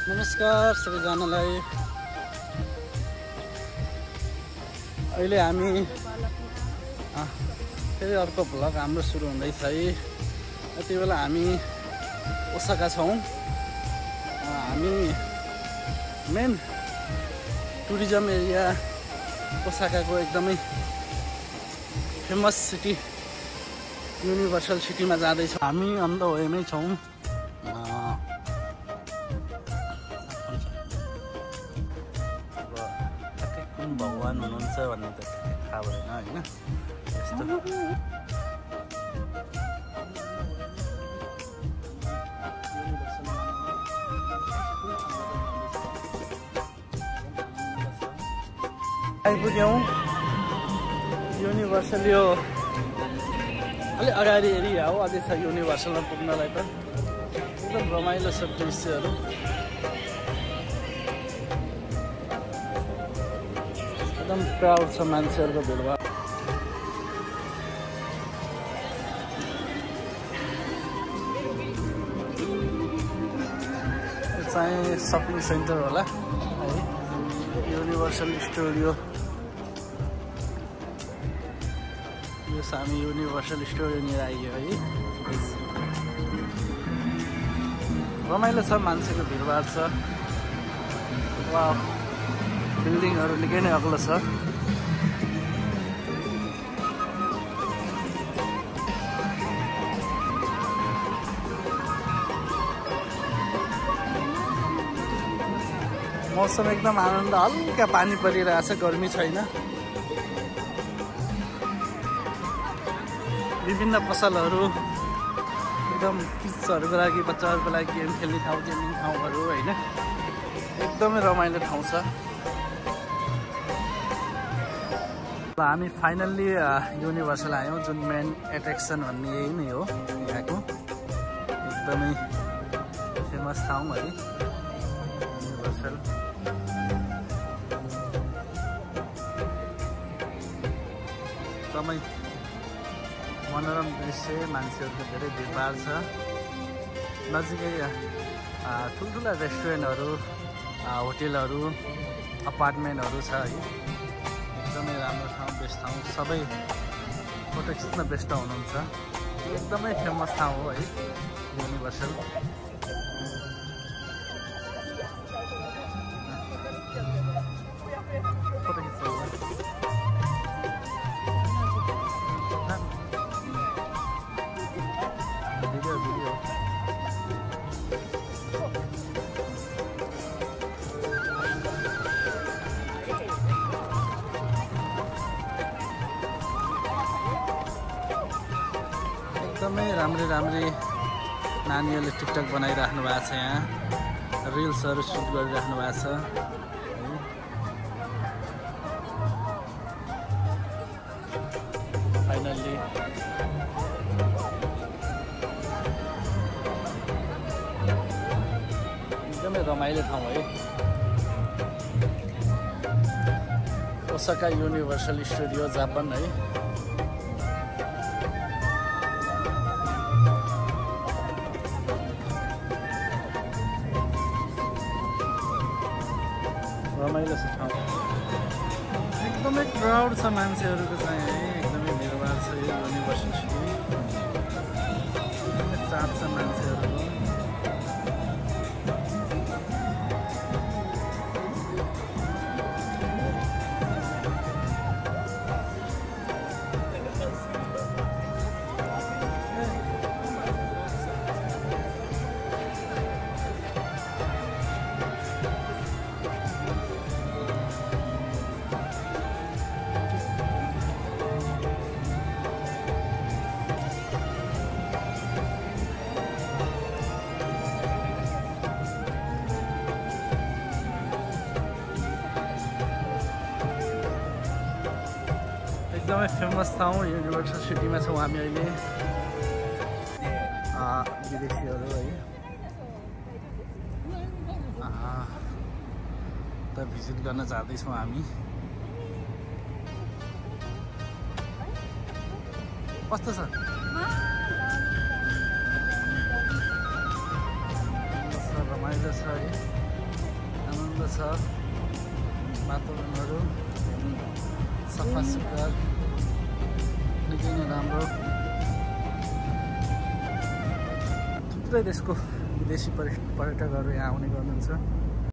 नमस्कार सबैजनालाई। अहिले हामी फेरि अर्को भ्लग हाम्रो सुरु हुँदैछ है। यति बेला हामी ओसाका छौँ। हामी मेन टुरिज्म एरिया ओसाकाको एकदमै फेमस सिटी युनिभर्सल सिटीमा जाँदैछौँ। हामी अन द वेमै छौँ। भगवान हुनुहुन्छ भन्ने त थाहा भएन होइन। यस्तो आइपुग्यौँ युनिभर्सल। यो अलि अगाडि एरिया हो, अलि छ युनिभर्सलमा पुग्नलाई त। एकदम रमाइलो छ दृश्यहरू। एकदम क्राउड छ, मान्छेहरूको भिडभाड। यो चाहिँ सपिङ सेन्टर होला है, युनिभर्सल स्टुडियो। यो हामी युनिभर्सल स्टुडियोनिर आइयो है। रमाइलो छ, मान्छेको भिडभाड छ। वा, बिल्डिङहरू निकै नै अग्लो छ। मौसम एकदम आनन्द, हल्का पानी परिरहेछ, गर्मी छैन। विभिन्न पसलहरू, एकदम किड्सहरूको लागि, बच्चाहरूको लागि गेम खेल्ने ठाउँ, गेमिङ ठाउँहरू होइन। एकदमै रमाइलो ठाउँ छ। हामी फाइनल्ली युनिभर्सल आयौँ। जुन मेन एट्र्याक्सन भन्ने यही नै हो यहाँको। एकदमै फेमस ठाउँ है युनिभर्सल। एकदमै मनोरम दृश्य, मान्छेहरूको धेरै भिडभाड छ। नजिकै ठुल्ठुला रेस्टुरेन्टहरू, होटेलहरू, अपार्टमेन्टहरू छ है। एकदमै राम्रो ठाउँ, बेस्ट ठाउँ। सबै फोटो खिच्न बेस्ट हुनुहुन्छ। एकदमै फेमस ठाउँ हो है युनिभर्सल। फोटो खिच्छ भिडियो एकदमै राम्री नानीहरूले टिकटक बनाइराख्नु भएको छ। यहाँ रिल्सहरू सुट गरिराख्नु भएको छ। फाइनल्ली एकदमै रमाइलो ठाउँ है ओसाका युनिभर्सल स्टुडियो जापान है। रमाइलो छ ठाउँ। एकदमै क्राउड छ मान्छेहरूको चाहिँ है। एकदमै भिडभाड छ यो युनिभर्सल सिटी। एकदमै चाप छ मान्छेहरूको। एकदमै फेमस ठाउँ युनिभर्सल सिटीमा छौँ हामी अहिले। विदेशीहरू है त भिजिट गर्न जाँदैछौँ हामी। कस्तो छ? रमाइलो छ है। राम्रो छ वातावरणहरू सफा सुग्घर निकै नै राम्रो थुप्रै देशको विदेशी पर्यटकहरू यहाँ आउने गर्नुहुन्छ